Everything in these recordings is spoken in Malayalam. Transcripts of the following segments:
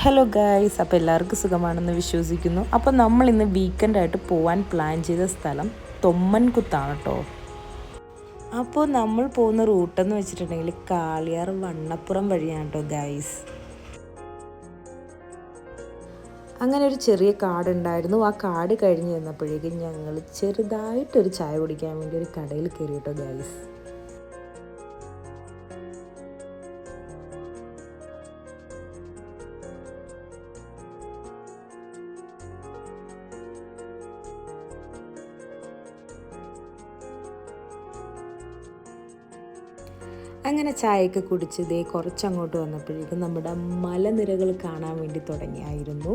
ഹലോ ഗായ്സ്, അപ്പോൾ എല്ലാവർക്കും സുഖമാണെന്ന് വിശ്വസിക്കുന്നു. അപ്പോൾ നമ്മൾ ഇന്ന് വീക്കെൻഡായിട്ട് പോകാൻ പ്ലാൻ ചെയ്ത സ്ഥലം തൊമ്മൻകുത്താണ് കേട്ടോ. അപ്പോൾ നമ്മൾ പോകുന്ന റൂട്ടെന്ന് വെച്ചിട്ടുണ്ടെങ്കിൽ കാളിയാർ വണ്ണപ്പുറം വഴിയാണ് കേട്ടോ ഗായ്സ്. അങ്ങനെ ഒരു ചെറിയ കാടുണ്ടായിരുന്നു. ആ കാട് കഴിഞ്ഞ് ചെന്നപ്പോഴേക്കും ഞങ്ങൾ ചെറുതായിട്ടൊരു ചായ കുടിക്കാൻ വേണ്ടി ഒരു കടയിൽ കയറി കേട്ടോ ഗായ്സ്. അങ്ങനെ ചായയൊക്കെ കുടിച്ച് ഇതേ കുറച്ചങ്ങോട്ട് വന്നപ്പോഴേക്കും നമ്മുടെ മലനിരകൾ കാണാൻ വേണ്ടി തുടങ്ങിയായിരുന്നു.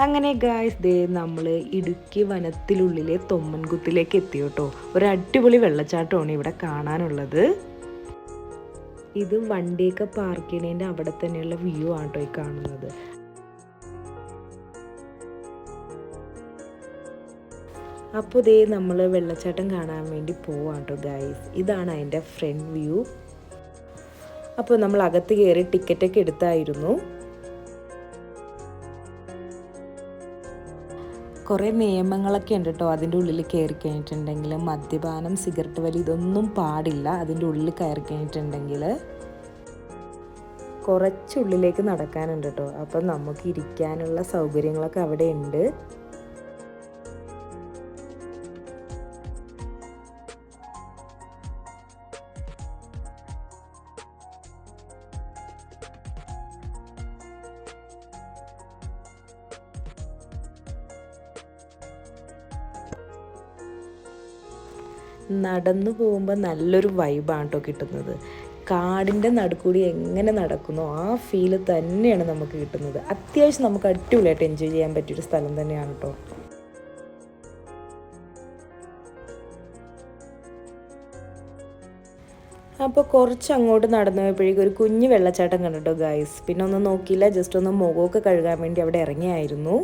അങ്ങനെ ഗായ്സ്, ദേ നമ്മൾ ഇടുക്കി വനത്തിനുള്ളിലെ തൊമ്മൻകുത്തിലേക്ക് എത്തി കേട്ടോ. ഒരു അടിപൊളി വെള്ളച്ചാട്ടമാണ് ഇവിടെ കാണാനുള്ളത്. ഇത് വണ്ടിയൊക്കെ പാർക്ക് ചെയ്യണതിൻ്റെ അവിടെ തന്നെയുള്ള വ്യൂ ആണ് കേട്ടോ ഈ കാണുന്നത്. അപ്പോൾ ഇതേ നമ്മൾ വെള്ളച്ചാട്ടം കാണാൻ വേണ്ടി പോവാണ് കേട്ടോ ഗായ്സ്. ഇതാണ് അതിൻ്റെ ഫ്രണ്ട് വ്യൂ. അപ്പോൾ നമ്മൾ അകത്ത് കയറി ടിക്കറ്റൊക്കെ എടുത്തായിരുന്നു. കുറേ നിയമങ്ങളൊക്കെ ഉണ്ട് കേട്ടോ അതിൻ്റെ ഉള്ളിൽ കയറി കഴിഞ്ഞിട്ടുണ്ടെങ്കിൽ. മദ്യപാനം, സിഗരറ്റ് വലി ഇതൊന്നും പാടില്ല അതിൻ്റെ ഉള്ളിൽ കയറി കഴിഞ്ഞിട്ടുണ്ടെങ്കിൽ. കുറച്ചുള്ളിലേക്ക് നടക്കാനുണ്ട് കേട്ടോ. അപ്പം നമുക്ക് ഇരിക്കാനുള്ള സൗകര്യങ്ങളൊക്കെ അവിടെ ഉണ്ട്. നടന്നു പോകുമ്പോൾ നല്ലൊരു വൈബാണ് കേട്ടോ കിട്ടുന്നത്. കാടിൻ്റെ നടുക്കൂടി എങ്ങനെ നടക്കുന്നോ ആ ഫീല് തന്നെയാണ് നമുക്ക് കിട്ടുന്നത്. അത്യാവശ്യം നമുക്ക് അടിപൊളിയായിട്ട് എൻജോയ് ചെയ്യാൻ പറ്റിയൊരു സ്ഥലം തന്നെയാണ് കേട്ടോ. അപ്പോൾ കുറച്ച് അങ്ങോട്ട് നടന്നു പോയപ്പോഴേക്കും ഒരു കുഞ്ഞു വെള്ളച്ചാട്ടം കണ്ടിട്ടോ ഗായ്സ്. പിന്നെ ഒന്നും നോക്കിയില്ല, ജസ്റ്റ് ഒന്ന് മുഖമൊക്കെ കഴുകാൻ വേണ്ടി അവിടെ ഇറങ്ങിയായിരുന്നു.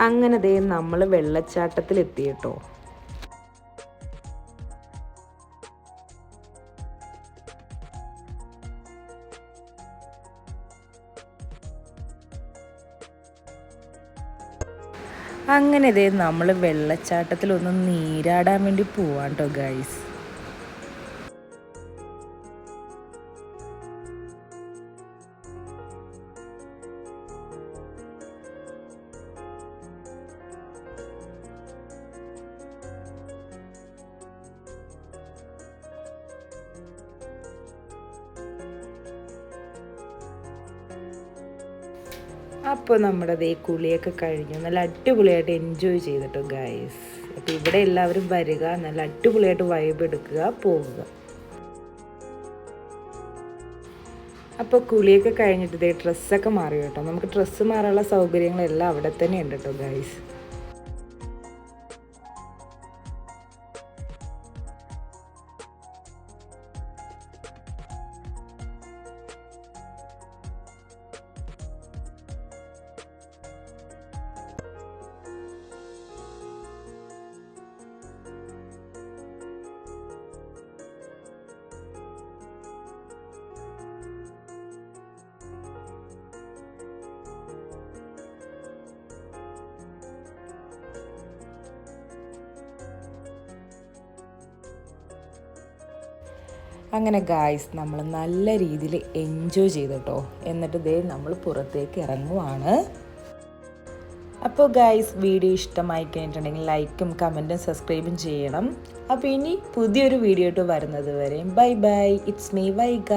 അങ്ങനെ ദേ നമ്മൾ വെള്ളച്ചാട്ടത്തിലെത്തി കേട്ടോ. അങ്ങനെ ദേ നമ്മൾ വെള്ളച്ചാട്ടത്തിലൊന്ന് നീരാടാൻ വേണ്ടി പോവാൻ കേട്ടോ ഗൈസ്. അപ്പോൾ നമ്മുടെ ദേ കുളിയൊക്കെ കഴിഞ്ഞു. നല്ല അടിപൊളിയായിട്ട് എൻജോയ് ചെയ്തിട്ടോ ഗായ്സ്. അപ്പോൾ ഇവിടെ എല്ലാവരും വരിക, നല്ല അടിപൊളിയായിട്ട് വൈബ് എടുക്കുക, പോവുക. അപ്പോൾ കുളിയൊക്കെ കഴിഞ്ഞിട്ട് ദേ ഡ്രസ്സൊക്കെ മാറി കേട്ടോ. നമുക്ക് ഡ്രസ്സ് മാറാനുള്ള സൗകര്യങ്ങളെല്ലാം അവിടെ തന്നെ ഉണ്ട് കേട്ടോ ഗായ്സ്. അങ്ങനെ ഗായ്സ്, നമ്മൾ നല്ല രീതിയിൽ എൻജോയ് ചെയ്തു കേട്ടോ. എന്നിട്ട് ദേ നമ്മൾ പുറത്തേക്ക് ഇറങ്ങുവാണ്. അപ്പോൾ ഗായ്സ്, വീഡിയോ ഇഷ്ടമായി കഴിഞ്ഞിട്ടുണ്ടെങ്കിൽ ലൈക്കും കമൻറ്റും സബ്സ്ക്രൈബും ചെയ്യണം. അപ്പോൾ ഇനി പുതിയൊരു വീഡിയോ ആയിട്ട് വരുന്നത് വരെ bye bye. It's me Vaiga.